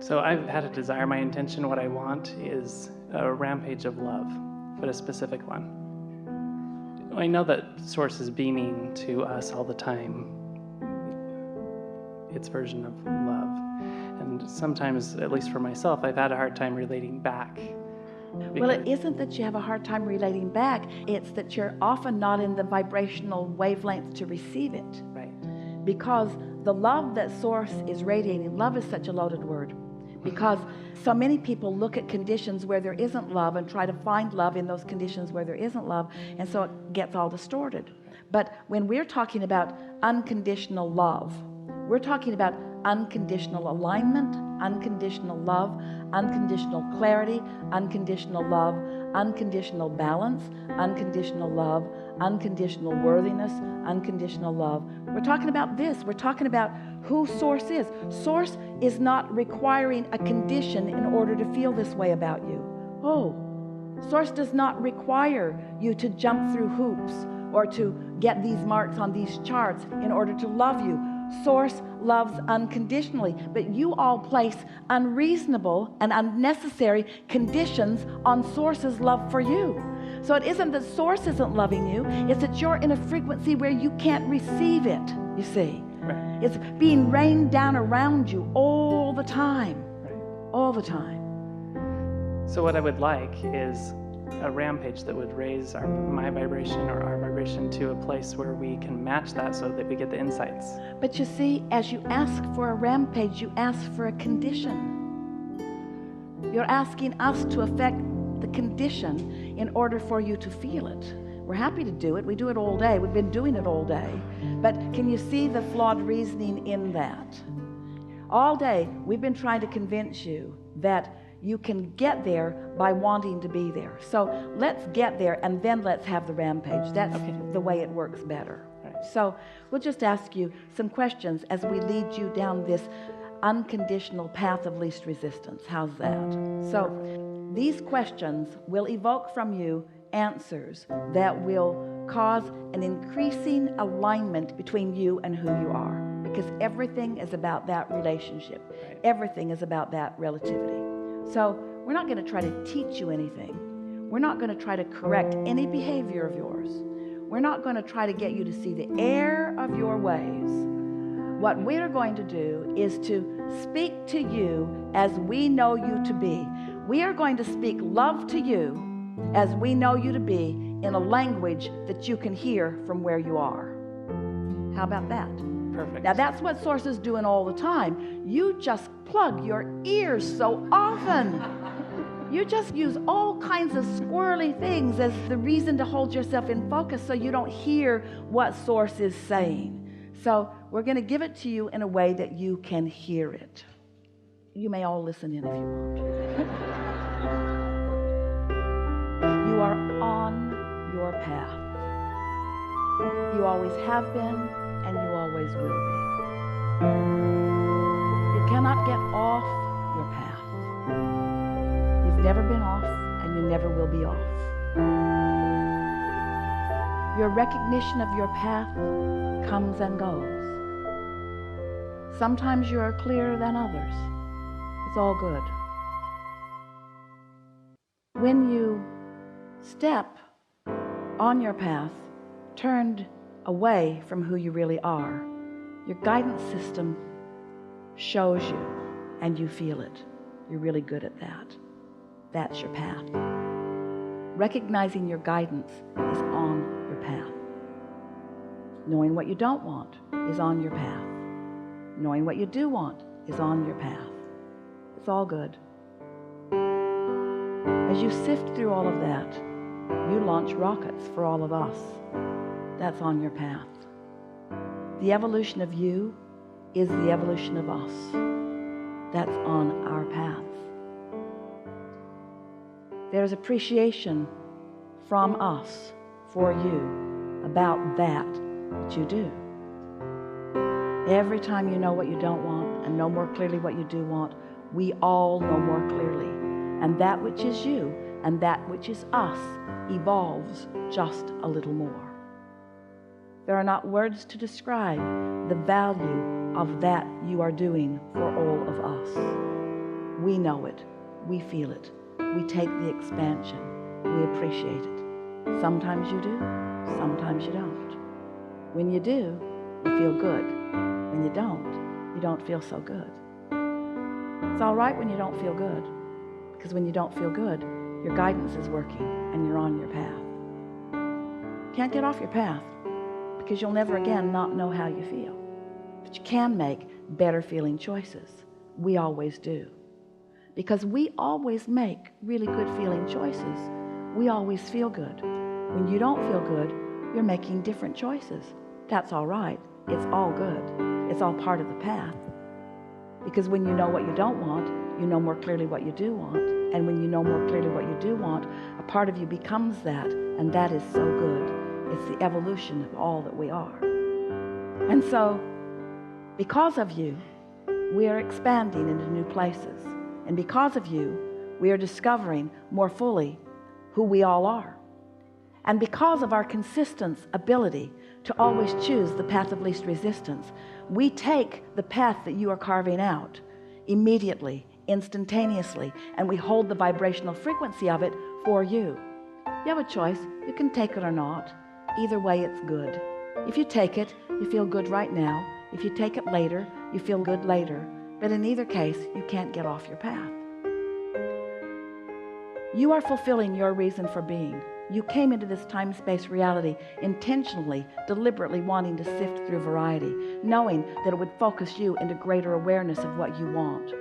So I've had a desire. My intention, what I want, is a rampage of love, but a specific one. I know that Source is beaming to us all the time its version of love. And sometimes, at least for myself, I've had a hard time relating back. Well, it isn't that you have a hard time relating back. It's that you're often not in the vibrational wavelength to receive it. Right. Because the love that Source is radiating, love is such a loaded word. Because so many people look at conditions where there isn't love and try to find love in those conditions where there isn't love, and so it gets all distorted. But when we're talking about unconditional love, we're talking about unconditional alignment, unconditional love, unconditional clarity, unconditional love, unconditional balance, unconditional love, unconditional worthiness, unconditional love. We're talking about this. We're talking about who Source is. Source is not requiring a condition in order to feel this way about you. Oh, Source does not require you to jump through hoops or to get these marks on these charts in order to love you. Source loves unconditionally, but you all place unreasonable and unnecessary conditions on Source's love for you. So it isn't that Source isn't loving you, it's that you're in a frequency where you can't receive it, you see. Right. It's being rained down around you all the time. Right. All the time. So what I would like is a rampage that would raise my vibration or our vibration to a place where we can match that so that we get the insights. But you see, as you ask for a rampage, you ask for a condition. You're asking us to affect the condition in order for you to feel it. We're happy to do it. We do it all day. We've been doing it all day. But can you see the flawed reasoning in that? All day, we've been trying to convince you that you can get there by wanting to be there. So let's get there and then let's have the rampage. That's the way it works better. Right. So we'll just ask you some questions as we lead you down this unconditional path of least resistance. How's that? So these questions will evoke from you answers that will cause an increasing alignment between you and who you are, because everything is about that relationship. Right. Everything is about that relativity. So we're not going to try to teach you anything. We're not going to try to correct any behavior of yours. We're not going to try to get you to see the error of your ways. What we're going to do is to speak to you as we know you to be. We are going to speak love to you as we know you to be in a language that you can hear from where you are. How about that? Perfect. Now that's what Source is doing all the time. You just plug your ears so often. You just use all kinds of squirrely things as the reason to hold yourself in focus so you don't hear what Source is saying. So we're going to give it to you in a way that you can hear it. You may all listen in if you want. You are on your path. You always have been, and you always will be. You cannot get off your path. You've never been off, and you never will be off. Your recognition of your path comes and goes. Sometimes you are clearer than others. It's all good. When you step on your path, turned away from who you really are, your guidance system shows you and you feel it. You're really good at that. That's your path. Recognizing your guidance is on your path. Knowing what you don't want is on your path. Knowing what you do want is on your path. It's all good. As you sift through all of that, you launch rockets for all of us. That's on your path. The evolution of you is the evolution of us. That's on our path. There's appreciation from us for you about that which you do. Every time you know what you don't want and know more clearly what you do want, we all know more clearly. And that which is you and that which is us evolves just a little more. There are not words to describe the value of that you are doing for all of us. We know it. We feel it. We take the expansion. We appreciate it. Sometimes you do, sometimes you don't. When you do, you feel good. When you don't feel so good. It's all right when you don't feel good, because when you don't feel good, your guidance is working and you're on your path. Can't get off your path because you'll never again not know how you feel. But you can make better feeling choices. We always do. Because we always make really good feeling choices. We always feel good. When you don't feel good, you're making different choices. That's all right. It's all good. It's all part of the path. Because when you know what you don't want, you know more clearly what you do want. And when you know more clearly what you do want, a part of you becomes that. And that is so good. It's the evolution of all that we are. And so, because of you, we are expanding into new places. And because of you, we are discovering more fully who we all are. And because of our consistent ability to always choose the path of least resistance, we take the path that you are carving out immediately, instantaneously, and we hold the vibrational frequency of it for you. You have a choice. You can take it or not. Either way, it's good. If you take it, you feel good right now. If you take it later, you feel good later. But in either case, you can't get off your path. You are fulfilling your reason for being. You came into this time-space reality intentionally, deliberately wanting to sift through variety, knowing that it would focus you into greater awareness of what you want.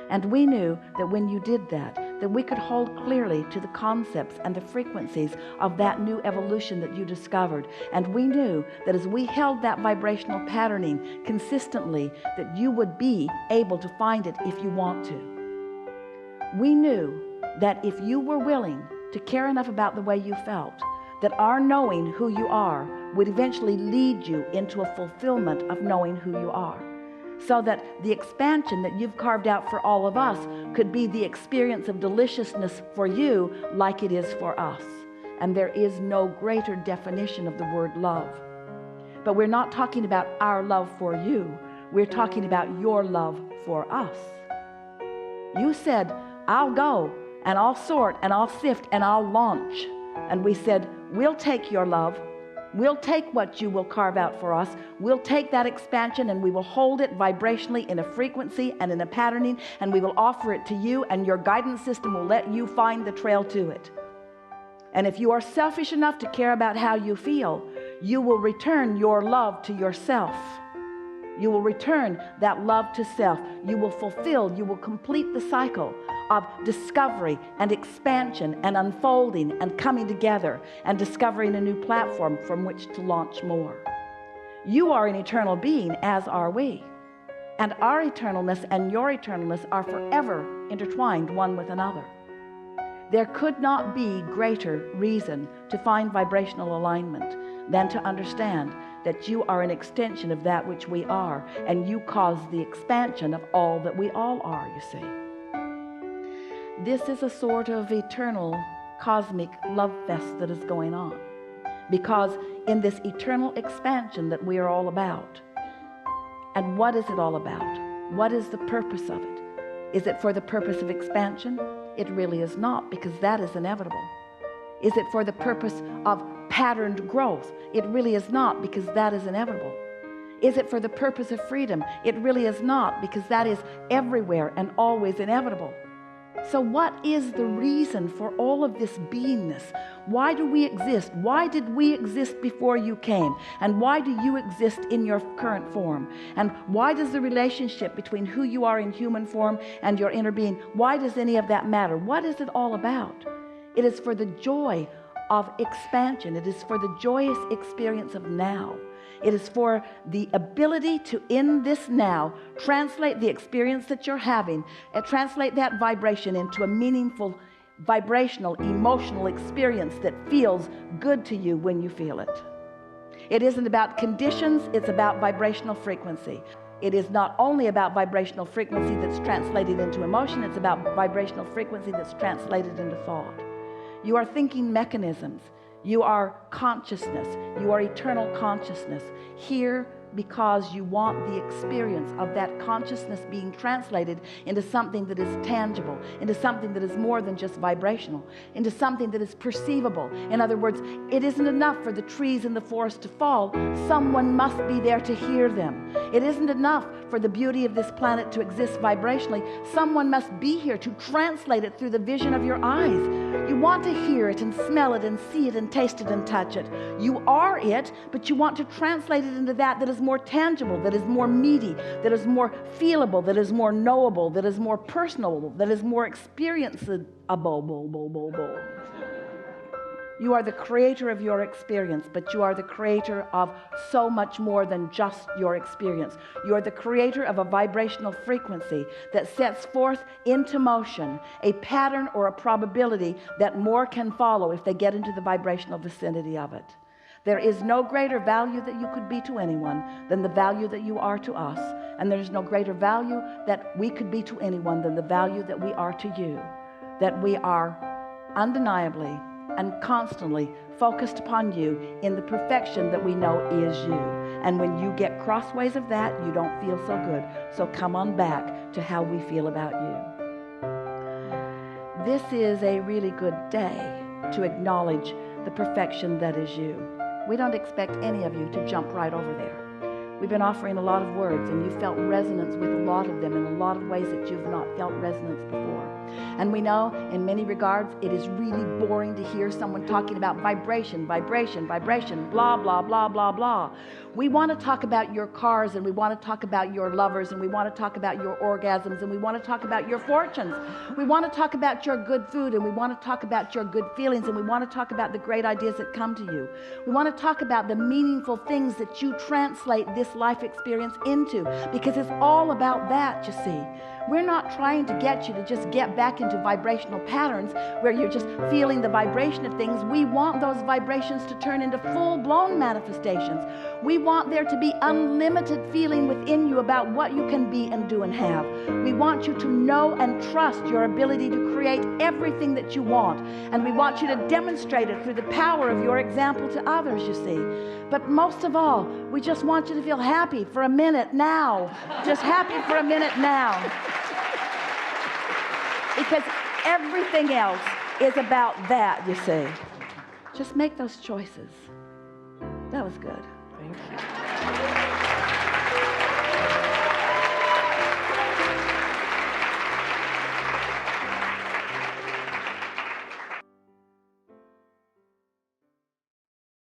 And we knew that when you did that we could hold clearly to the concepts and the frequencies of that new evolution that you discovered. And we knew that as we held that vibrational patterning consistently, that you would be able to find it if you want to. We knew that if you were willing to care enough about the way you felt, that our knowing who you are would eventually lead you into a fulfillment of knowing who you are. So that the expansion that you've carved out for all of us could be the experience of deliciousness for you like it is for us. And there is no greater definition of the word love. But we're not talking about our love for you. We're talking about your love for us. You said, I'll go and I'll sort and I'll sift and I'll launch. And we said, we'll take your love. We'll take what you will carve out for us. We'll take that expansion and we will hold it vibrationally in a frequency and in a patterning, and we will offer it to you, and your guidance system will let you find the trail to it. And if you are selfish enough to care about how you feel, you will return your love to yourself. You will return that love to self. You will fulfill, you will complete the cycle of discovery and expansion and unfolding and coming together and discovering a new platform from which to launch more. You are an eternal being, as are we. And our eternalness and your eternalness are forever intertwined one with another. There could not be greater reason to find vibrational alignment than to understand that you are an extension of that which we are, and you cause the expansion of all that we all are, you see. This is a sort of eternal cosmic love fest that is going on, because in this eternal expansion that we are all about. And what is it all about? What is the purpose of it? Is it for the purpose of expansion? It really is not, because that is inevitable. Is it for the purpose of patterned growth? It really is not, because that is inevitable. Is it for the purpose of freedom? It really is not, because that is everywhere and always inevitable. So what is the reason for all of this beingness? Why do we exist? Why did we exist before you came? And why do you exist in your current form? And why does the relationship between who you are in human form and your inner being, why does any of that matter? What is it all about? It is for the joy of expansion. It is for the joyous experience of now. It is for the ability to, in this now, translate the experience that you're having and translate that vibration into a meaningful, vibrational, emotional experience that feels good to you when you feel it. It isn't about conditions, it's about vibrational frequency. It is not only about vibrational frequency that's translated into emotion, it's about vibrational frequency that's translated into thought. You are thinking mechanisms. You are consciousness. You are eternal consciousness, here, because you want the experience of that consciousness being translated into something that is tangible, into something that is more than just vibrational, into something that is perceivable. In other words, it isn't enough for the trees in the forest to fall. Someone must be there to hear them. It isn't enough for the beauty of this planet to exist vibrationally. Someone must be here to translate it through the vision of your eyes. You want to hear it and smell it and see it and taste it and touch it. You are it, but you want to translate it into that is more tangible, that is more meaty, that is more feelable, that is more knowable, that is more personal, that is more experienceable. You are the creator of your experience, but you are the creator of so much more than just your experience. You are the creator of a vibrational frequency that sets forth into motion a pattern or a probability that more can follow if they get into the vibrational vicinity of it. There is no greater value that you could be to anyone than the value that you are to us. And there's no greater value that we could be to anyone than the value that we are to you. That we are undeniably and constantly focused upon you in the perfection that we know is you. And when you get crossways of that, you don't feel so good. So come on back to how we feel about you. This is a really good day to acknowledge the perfection that is you. We don't expect any of you to jump right over there. We've been offering a lot of words, and you felt resonance with a lot of them in a lot of ways that you've not felt resonance before. And we know in many regards it is really boring to hear someone talking about vibration, vibration, vibration, blah, blah, blah, blah, blah. We want to talk about your cars, and we want to talk about your lovers, and we want to talk about your orgasms, and we want to talk about your fortunes. We want to talk about your good food, and we want to talk about your good feelings, and we want to talk about the great ideas that come to you. We want to talk about the meaningful things that you translate this life experience into, because it's all about that, you see. We're not trying to get you to just get back into vibrational patterns where you're just feeling the vibration of things. We want those vibrations to turn into full-blown manifestations. We want there to be unlimited feeling within you about what you can be and do and have. We want you to know and trust your ability to create everything that you want. And we want you to demonstrate it through the power of your example to others, you see. But most of all, we just want you to feel happy for a minute now. Just happy for a minute now. Because everything else is about that, you see. Just make those choices. That was good. Thank you.